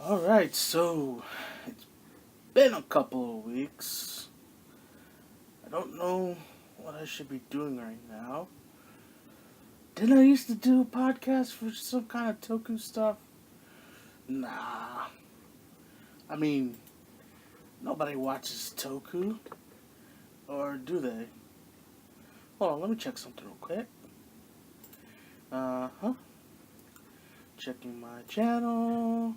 Alright, so it's been a couple of weeks. I don't know what I should be doing right now. Didn't I used to do a podcast for some kind of Toku stuff? Nah. I mean, nobody watches Toku. Or do they? Hold on, let me check something real quick. Checking my channel.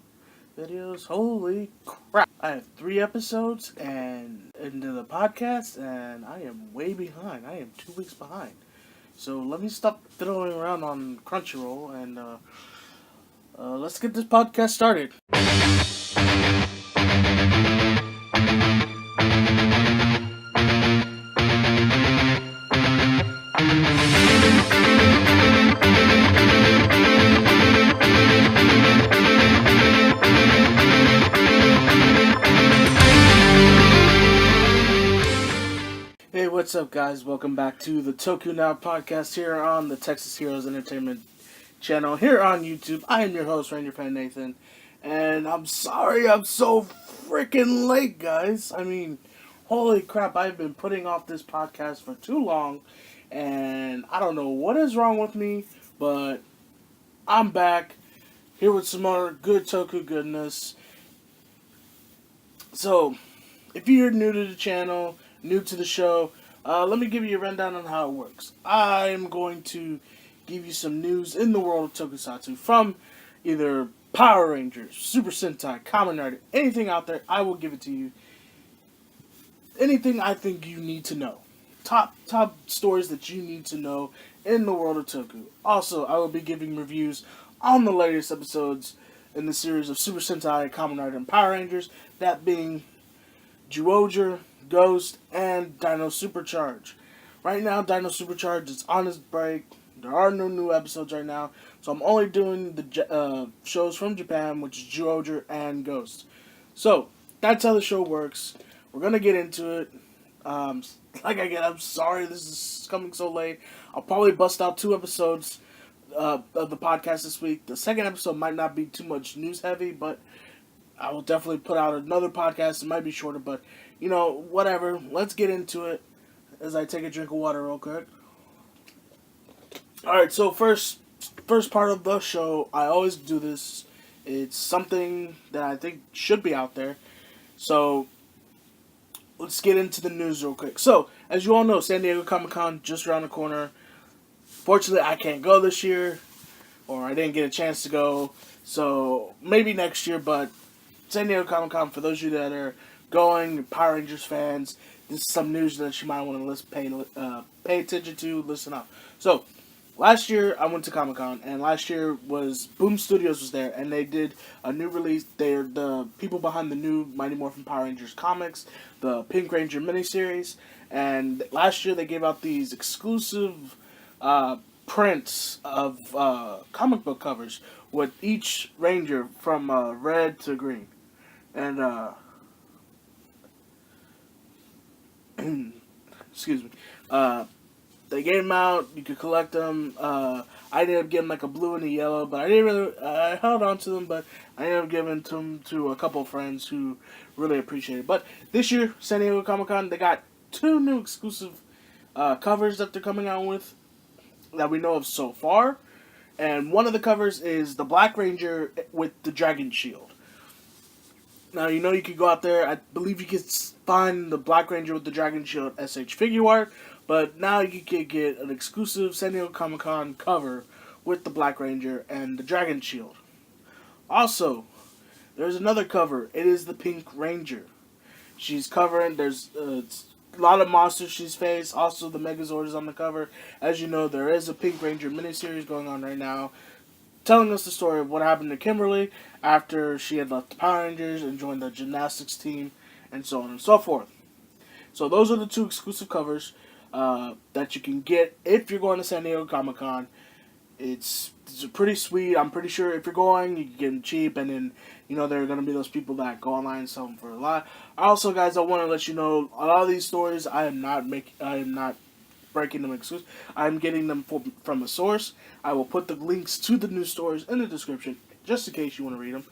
Videos. Holy crap. I have 3 episodes and into the podcast and I am way behind. I am 2 weeks behind. So let me stop throwing around on Crunchyroll and let's get this podcast started. Hey, what's up, guys? Welcome back to the Toku Now podcast here on the Texas Heroes Entertainment channel here on YouTube. I am your host, Ranger Fan Nathan, and I'm sorry I'm so freaking late, guys. I mean, holy crap, I've been putting off this podcast for too long, and I don't know what is wrong with me, but I'm back here with some more good Toku goodness. So, if you're new to the channel, new to the show, let me give you a rundown on how it works. I'm going to give you some news in the world of Tokusatsu from either Power Rangers, Super Sentai, Kamen Rider, anything out there, I will give it to you. Anything I think you need to know. Top stories that you need to know in the world of Toku. Also, I will be giving reviews on the latest episodes in the series of Super Sentai, Kamen Rider, and Power Rangers, that being Zyuohger, Ghost, and Dino Supercharge. Right now, Dino Supercharge is on its break. There are no new episodes right now, so I'm only doing the shows from Japan, which is Zyuohger and Ghost. So, that's how the show works. We're going to get into it. I'm sorry this is coming so late. I'll probably bust out 2 episodes of the podcast this week. The second episode might not be too much news heavy, but I will definitely put out another podcast. It might be shorter, but, whatever. Let's get into it as I take a drink of water real quick. Alright, so first part of the show, I always do this. It's something that I think should be out there. So, let's get into the news real quick. So, as you all know, San Diego Comic-Con just around the corner. Fortunately, I can't go this year, or I didn't get a chance to go. So, maybe next year, but San Diego Comic-Con, for those of you that are going, Power Rangers fans, this is some news that you might want to pay attention to, listen up. So, last year I went to Comic-Con, and last year was Boom Studios was there, and they did a new release. They're the people behind the new Mighty Morphin Power Rangers comics, the Pink Ranger miniseries, and last year they gave out these exclusive prints of comic book covers with each Ranger from red to green. And, excuse me, they gave them out, you could collect them. I ended up getting like a blue and a yellow, but I held on to them, but I ended up giving them to a couple of friends who really appreciate it. But this year, San Diego Comic-Con, they got 2 new exclusive covers that they're coming out with that we know of so far. And one of the covers is the Black Ranger with the Dragon Shield. Now, you could go out there, I believe you could find the Black Ranger with the Dragon Shield SH figure art, but now you could get an exclusive San Diego Comic-Con cover with the Black Ranger and the Dragon Shield. Also, there's another cover. It is the Pink Ranger. She's covering, there's a lot of monsters she's faced, also the Megazord is on the cover. As you know, there is a Pink Ranger miniseries going on right now, telling us the story of what happened to Kimberly after she had left the Power Rangers and joined the gymnastics team, and so on and so forth. So those are the 2 exclusive covers that you can get if you're going to San Diego Comic-Con. It's pretty sweet. I'm pretty sure if you're going, you can get them cheap, and then, there are going to be those people that go online and sell them for a lot. Also, guys, I want to let you know, a lot of these stories, I am not breaking them exclusive. I'm getting them from a source. I will put the links to the news stories in the description, just in case you want to read them.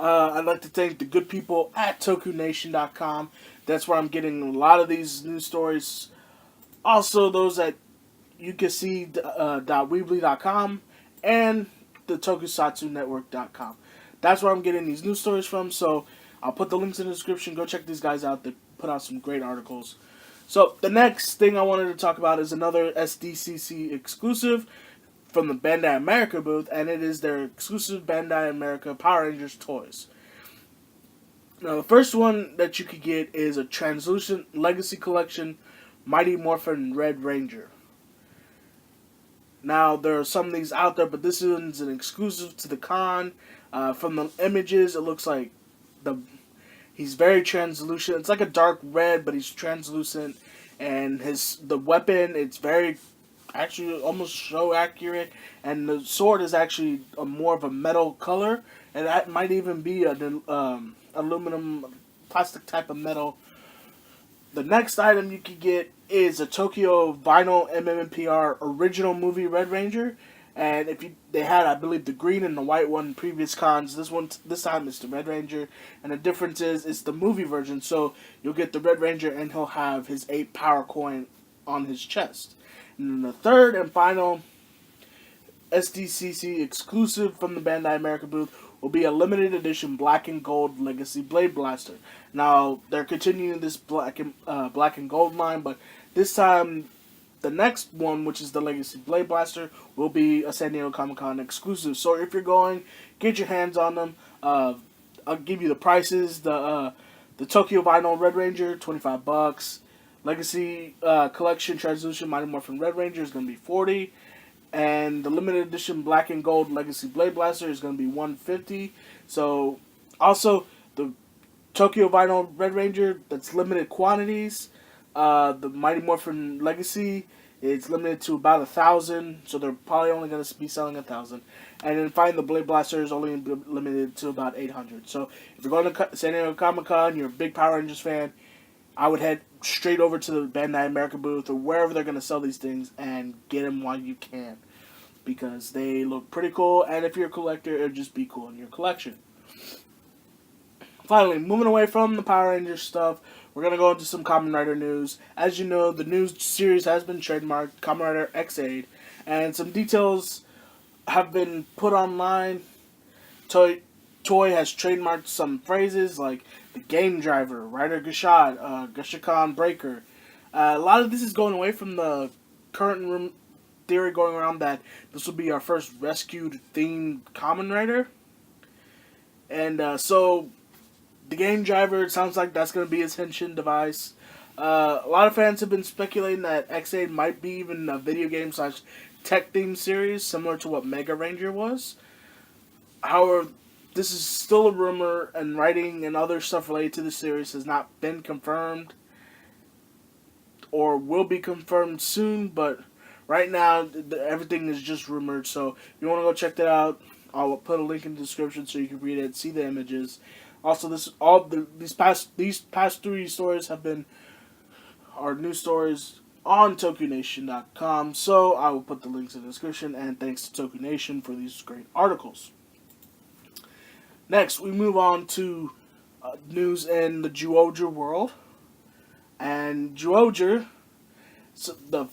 I'd like to thank the good people at Tokunation.com. That's where I'm getting a lot of these news stories. Also, those at ukc.weebly.com and the tokusatsunetwork.com. That's where I'm getting these news stories from, so I'll put the links in the description. Go check these guys out. They put out some great articles. So the next thing I wanted to talk about is another SDCC exclusive from the Bandai America booth, and it is their exclusive Bandai America Power Rangers toys. Now, the first one that you could get is a Translucent Legacy Collection Mighty Morphin Red Ranger. Now, there are some of these out there, but this one's an exclusive to the con. From the images, it looks like he's very translucent. It's like a dark red, but he's translucent. And the weapon, it's very, actually almost show accurate. And the sword is actually more of a metal color. And that might even be an aluminum, plastic type of metal. The next item you could get is a Tokyo vinyl MMPR original movie Red Ranger, and they had, I believe, the green and the white one in previous cons. This time it's the Red Ranger, and the difference is it's the movie version. So you'll get the Red Ranger, and he'll have his 8 power coin on his chest. And then the third and final SDCC exclusive from the Bandai America booth will be a limited edition black and gold Legacy Blade Blaster. Now, they're continuing this black and gold line, but this time, the next one, which is the Legacy Blade Blaster, will be a San Diego Comic-Con exclusive. So if you're going, get your hands on them. I'll give you the prices. The Tokyo Vinyl Red Ranger, $25. Legacy Collection Translucent Mighty Morphin Red Ranger is going to be $40. And the limited edition black and gold Legacy Blade Blaster is going to be $150. So, also, the Tokyo Vinyl Red Ranger, that's limited quantities. The Mighty Morphin Legacy, it's limited to about 1,000. So, they're probably only going to be selling 1,000. And then finally, the Blade Blaster is only limited to about 800. So, if you're going to San Diego Comic-Con, you're a big Power Rangers fan, I would head straight over to the Bandai America booth or wherever they're going to sell these things and get them while you can, because they look pretty cool, and if you're a collector, it'll just be cool in your collection. Finally, moving away from the Power Rangers stuff, we're going to go into some Kamen Rider news. As you know, the new series has been trademarked, Kamen Rider X8, and some details have been put online. Toei has trademarked some phrases like the Game Driver, Rider Gashad, Gashakan Breaker. A lot of this is going away from the current theory going around that this will be our first rescued themed Kamen Rider. And so the Game Driver, it sounds like that's going to be his henshin device. A lot of fans have been speculating that X8 might be even a video game / tech themed series similar to what Mega Ranger was. However, this is still a rumor, and writing and other stuff related to the series has not been confirmed or will be confirmed soon, but right now everything is just rumored. So if you want to go check that out, I'll put a link in the description so you can read it, see the images. Also, these past 3 stories are new stories on Tokunation.com, so I will put the links in the description, and thanks to Tokunation for these great articles. Next, we move on to news in the Zyuohger world. And Zyuohger,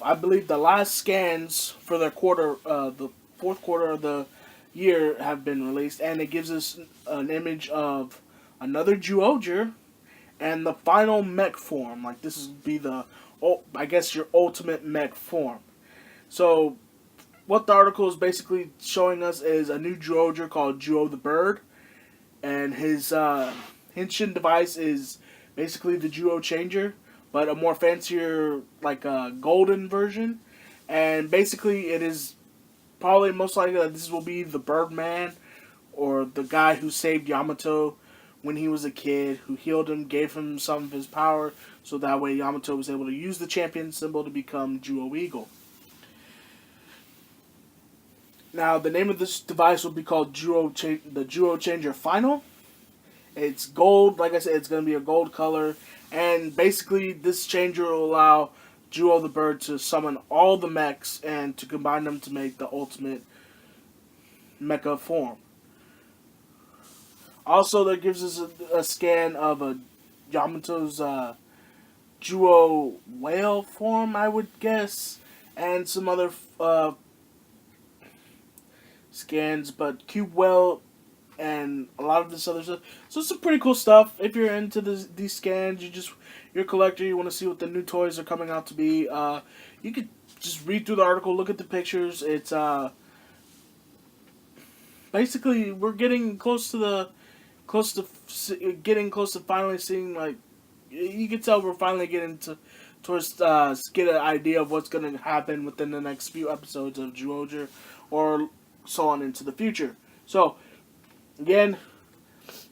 I believe the last scans for their the 4th quarter of the year have been released. And it gives us an image of another Zyuohger and the final mech form. Like, this would be I guess, your ultimate mech form. So, what the article is basically showing us is a new Zyuohger called Zyuoh the Bird. And his henshin device is basically the Zyuoh Changer, but a more fancier, like a golden version. And basically, it is probably most likely that this will be the Birdman, or the guy who saved Yamato when he was a kid, who healed him, gave him some of his power, so that way Yamato was able to use the champion symbol to become Zyuoh Eagle. Now, the name of this device will be called the Zyuoh Changer Final. It's gold. Like I said, it's going to be a gold color. And basically, this changer will allow Zyuoh the Bird to summon all the mechs and to combine them to make the ultimate mecha form. Also, that gives us a scan of a Yamato's Juo whale form, I would guess, and some other scans, but Cube whale and a lot of this other stuff. So it's some pretty cool stuff. If you're into these scans, you're a collector, you want to see what the new toys are coming out to be. You could just read through the article, look at the pictures. It's basically we're getting close to finally seeing, like, you can tell we're finally getting towards get an idea of what's going to happen within the next few episodes of Zyuohger, or so on into the future. So again,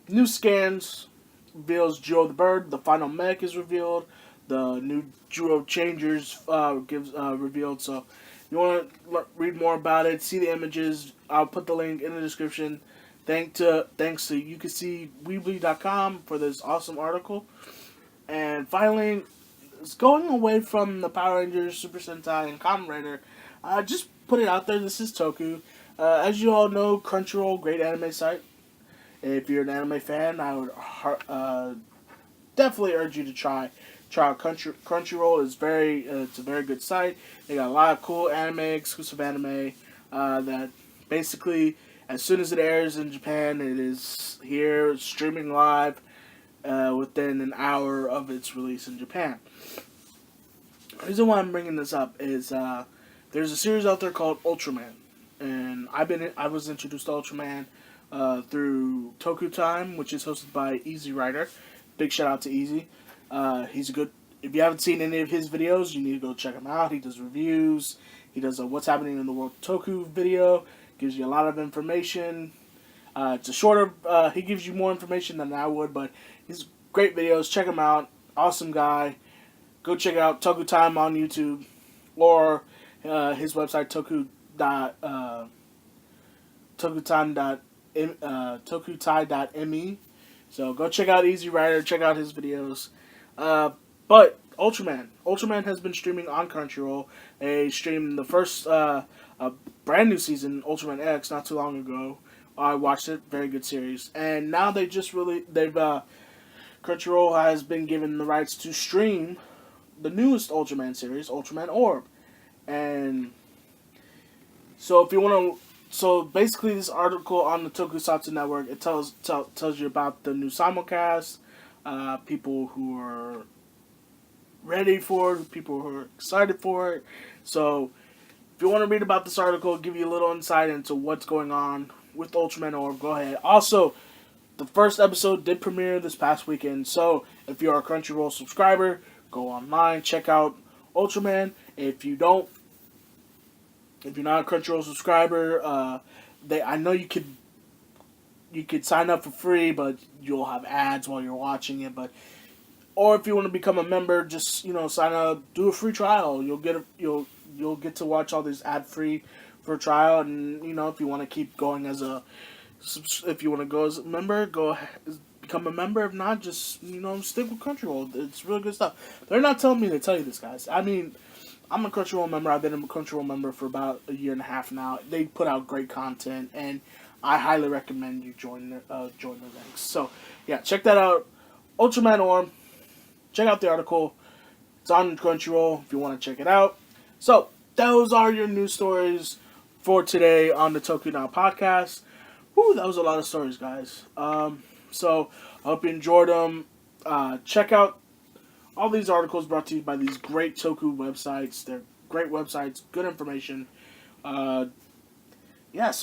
new scans reveals Juo the bird. The final mech is revealed. The new Juo changers gives revealed. So if you want to read more about it, see the images, I'll put the link in the description. Thanks to you can see Weebly.com for this awesome article. And finally, it's going away from the Power Rangers, Super Sentai, and Kamen Rider. Just put it out there. This is Toku. As you all know, Crunchyroll, great anime site. If you're an anime fan, I would definitely urge you to try out Crunchyroll. It's a very good site. They got a lot of cool anime, exclusive anime that basically, as soon as it airs in Japan, it is here streaming live within an hour of its release in Japan. The reason why I'm bringing this up is there's a series out there called Ultraman, and I was introduced to Ultraman through Toku Time, which is hosted by Easy Rider. Big shout out to Easy. He's a good. If you haven't seen any of his videos, you need to go check him out. He does reviews. He does a What's Happening in the World Toku video. Gives you a lot of information. It's a shorter. He gives you more information than I would, but he's great videos. Check him out. Awesome guy. Go check out Toku Time on YouTube, or his website tokutai.me. So go check out Easy Rider. Check out his videos. But Ultraman has been streaming on Crunchyroll. They streamed the first a brand new season, Ultraman X, not too long ago. I watched it. Very good series. And now Crunchyroll has been given the rights to stream the newest Ultraman series, Ultraman Orb. And so if you want to, so basically this article on the Tokusatsu Network, it tells you about the new simulcast, people who are ready for it, people who are excited for it. So if you want to read about this article, give you a little insight into what's going on with Ultraman Orb, go ahead. Also, the first episode did premiere this past weekend, so if you're a Crunchyroll subscriber, go online, check out Ultraman. If you're not a Crunchyroll subscriber, I know you could sign up for free, but you'll have ads while you're watching it. Or if you want to become a member, just sign up, do a free trial. You'll get to watch all these ad free for a trial, and if you want to keep going if you want to go as a member, go ahead, become a member. If not, just stick with Crunchyroll. It's really good stuff. They're not telling me to tell you this, guys. I mean, I'm a Crunchyroll member. I've been a Crunchyroll member for about a year and a half now. They put out great content, and I highly recommend you join the ranks. So yeah, check that out. Ultraman Orb. Check out the article. It's on Crunchyroll if you want to check it out. So those are your news stories for today on the Toku Now podcast. Whew, that was a lot of stories, guys. So I hope you enjoyed them. Check out all these articles brought to you by these great Toku websites. They're great websites, good information. So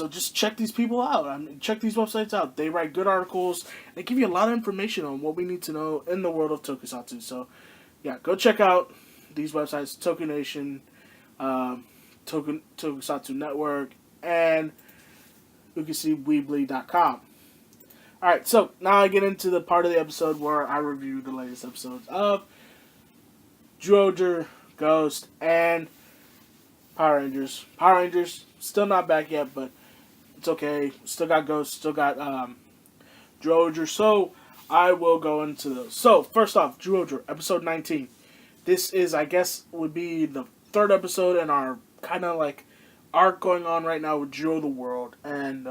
just check these people out. Check these websites out. They write good articles. They give you a lot of information on what we need to know in the world of Tokusatsu. So, yeah, go check out these websites, Tokunation, Tokusatsu Network, and you can see Weebly.com. Alright, so now I get into the part of the episode where I review the latest episodes of Zyuohger, Ghost, and Power Rangers. Power Rangers, still not back yet, but it's okay. Still got Ghost, still got Zyuohger, so I will go into those. So, first off, Zyuohger, episode 19. This is, I guess, would be the third episode in our kind of like arc going on right now with Zyuoh the World. And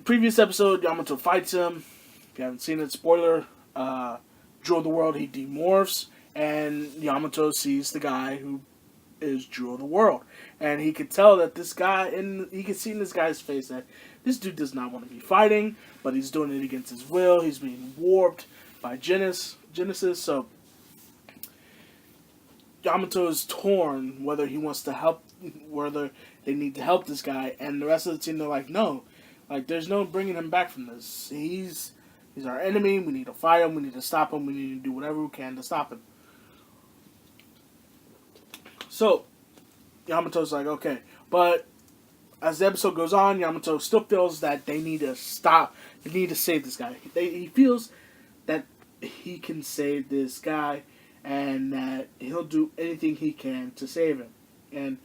previous episode, Yamato fights him. If you haven't seen it, spoiler, Jewel of the World, he demorphs, and Yamato sees the guy who is Jewel of the World. And he could tell that this guy, and he could see in this guy's face that this dude does not want to be fighting, but he's doing it against his will. He's being warped by Genesis, so Yamato is torn whether he wants to help, whether they need to help this guy, and the rest of the team, they're like, no. Like, there's no bringing him back from this. He's our enemy. We need to fight him. We need to stop him. We need to do whatever we can to stop him. So, Yamato's like, okay. But as the episode goes on, Yamato still feels that they need to stop. They need to save this guy. He feels that he can save this guy and that he'll do anything he can to save him. And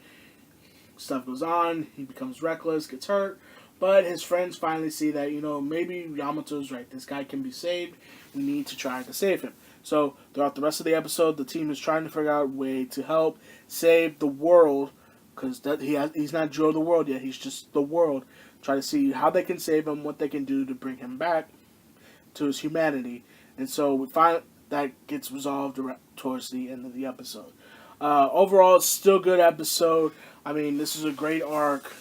stuff goes on. He becomes reckless, gets hurt. But his friends finally see that, maybe Yamato's right. This guy can be saved. We need to try to save him. So, throughout the rest of the episode, the team is trying to figure out a way to help save the world. Because he's not Joe of the world yet. He's just the world. Try to see how they can save him, what they can do to bring him back to his humanity. And so, we find that gets resolved towards the end of the episode. Overall, it's still a good episode. I mean, this is a great arc.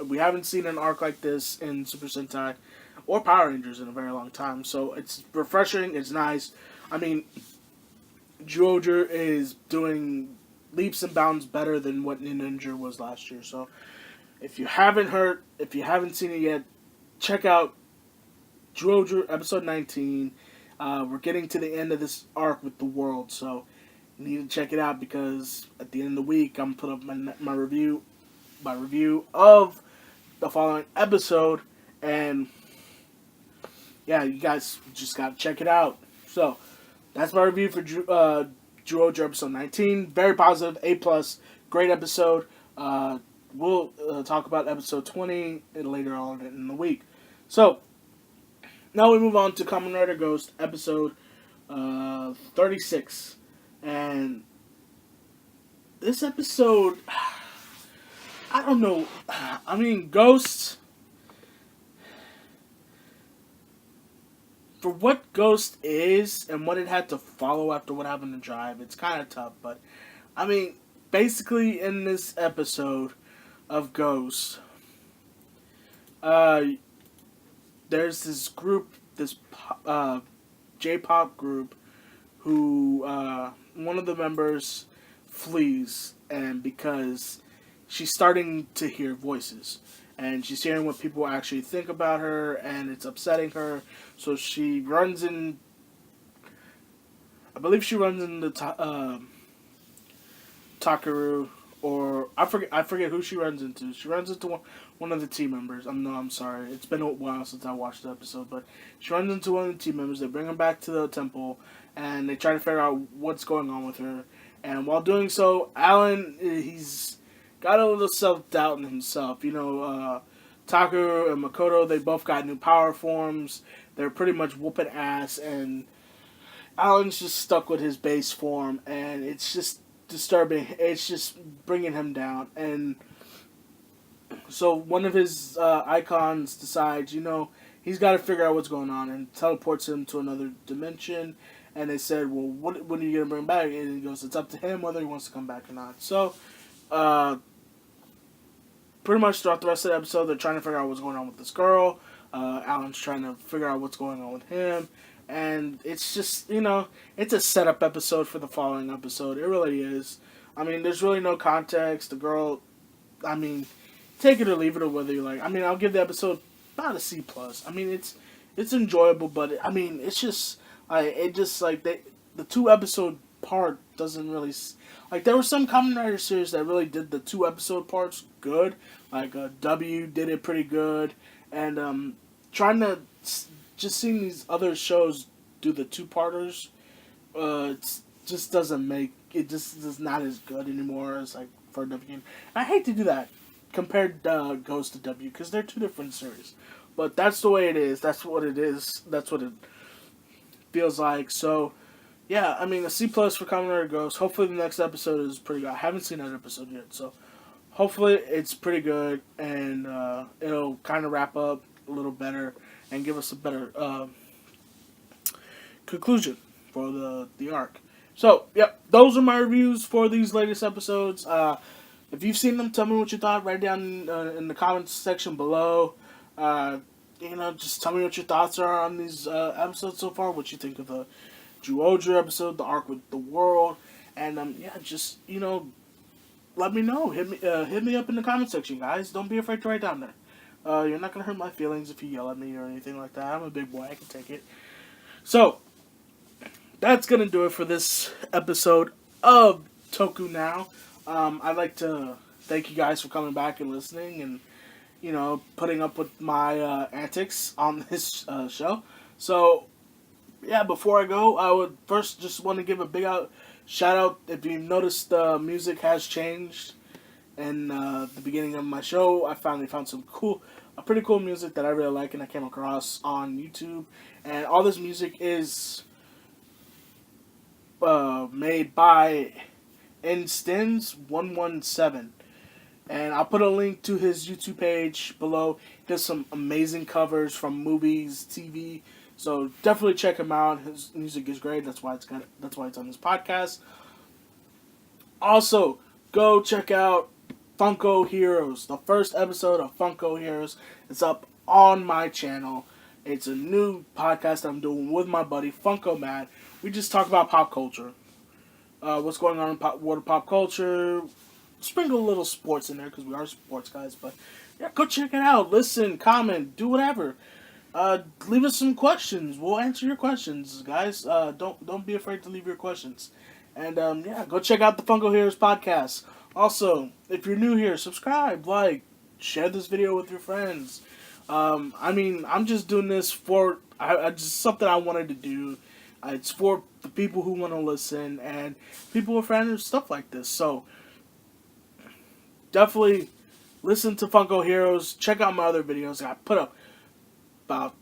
We haven't seen an arc like this in Super Sentai or Power Rangers in a very long time. So it's refreshing. It's nice. I mean, Zyuohger is doing leaps and bounds better than what Ninja was last year. So if you haven't seen it yet, check out Zyuohger episode 19. We're getting to the end of this arc with the world. So you need to check it out because at the end of the week, I'm going to put up my review of the following episode, and yeah, you guys just gotta check it out. So that's my review for Zyuohger episode 19. Very positive, A+, great episode. We'll talk about episode 20 later on in the week. So now we move on to Kamen Rider Ghost episode 36, and this episode, I don't know. I mean, Ghost, for what Ghost is and what it had to follow after what happened to Drive, it's kind of tough. But, I mean, basically in this episode of Ghost, there's this group, this J-pop group, who one of the members flees, and because she's starting to hear voices, and she's hearing what people actually think about her, and it's upsetting her. So she runs in. I believe she runs into Takaru, or I forget who she runs into. She runs into one of the team members. I'm sorry. It's been a while since I watched the episode, but she runs into one of the team members. They bring her back to the temple, and they try to figure out what's going on with her. And while doing so, Alan, he's got a little self-doubt in himself. Takaru and Makoto, they both got new power forms. They're pretty much whooping ass, and Alan's just stuck with his base form, and it's just disturbing. It's just bringing him down. And so one of his icons decides, he's got to figure out what's going on, and teleports him to another dimension. And they said, well, when are you going to bring him back? And he goes, it's up to him whether he wants to come back or not. So, pretty much throughout the rest of the episode, they're trying to figure out what's going on with this girl. Alan's trying to figure out what's going on with him. And it's just, it's a setup episode for the following episode. It really is. I mean, there's really no context. The girl, I mean, take it or leave it, or whether you like. I mean, I'll give the episode about a C+. I mean, it's enjoyable, but, I mean, it's just, the 2-episode part doesn't really, there were some Kamen Rider series that really did the 2-episode parts good. W did it pretty good. And, trying to, just seeing these other shows do the 2-parters, it just doesn't make, it just is not as good anymore as, for W. I hate to do that, compared Ghost to W, because they're 2 different series. But that's the way it is. That's what it is. That's what it feels like. So, yeah, I mean, a C+ for Kamen Rider Ghost. Hopefully the next episode is pretty good. I haven't seen that episode yet, so hopefully it's pretty good, and it'll kind of wrap up a little better and give us a better conclusion for the arc. So, yep, those are my reviews for these latest episodes. If you've seen them, tell me what you thought. Write down in the comments section below. Just tell me what your thoughts are on these episodes so far. What you think of the Zyuohger episode, the arc with the world, and let me know. Hit me up in the comment section, guys. Don't be afraid to write down there. You're not gonna hurt my feelings if you yell at me or anything like that. I'm a big boy. I can take it. So that's gonna do it for this episode of Toku Now. I'd like to thank you guys for coming back and listening and, putting up with my antics on this show. So, yeah, before I go, I would first just want to give a big shout out. If you noticed, the music has changed. In the beginning of my show, I finally found a pretty cool music that I really like and I came across on YouTube. And all this music is made by Instins117, and I'll put a link to his YouTube page below. He does some amazing covers from movies, TV, so definitely check him out. His music is great. That's why it's on this podcast. Also, go check out Funko Heroes. The first episode of Funko Heroes is up on my channel. It's a new podcast I'm doing with my buddy Funko Matt. We just talk about pop culture. What's going on in world of pop culture. Sprinkle a little sports in there because we are sports guys. But yeah, go check it out. Listen, comment, do whatever. Leave us some questions. We'll answer your questions, guys. Don't be afraid to leave your questions. And go check out the Funko Heroes podcast. Also, if you're new here, subscribe, like, share this video with your friends. I'm just doing this for just something I wanted to do. It's for the people who want to listen and people who are fans of stuff like this. So, definitely listen to Funko Heroes. Check out my other videos. I put up about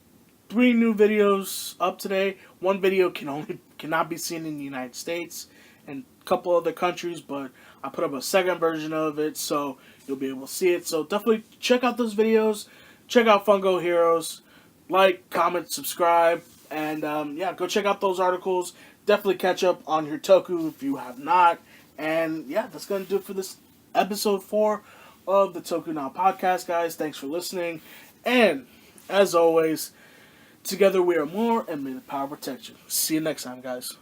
3 new videos up today. One video cannot be seen in the United States and a couple other countries, but I put up a second version of it, so you'll be able to see it. So definitely check out those videos. Check out Funko Heroes. Like, comment, subscribe. And, go check out those articles. Definitely catch up on your Toku if you have not. And, that's going to do it for this episode 4 of the Toku Now podcast, guys. Thanks for listening. And, as always, together we are more, and may the power protect you. See you next time, guys.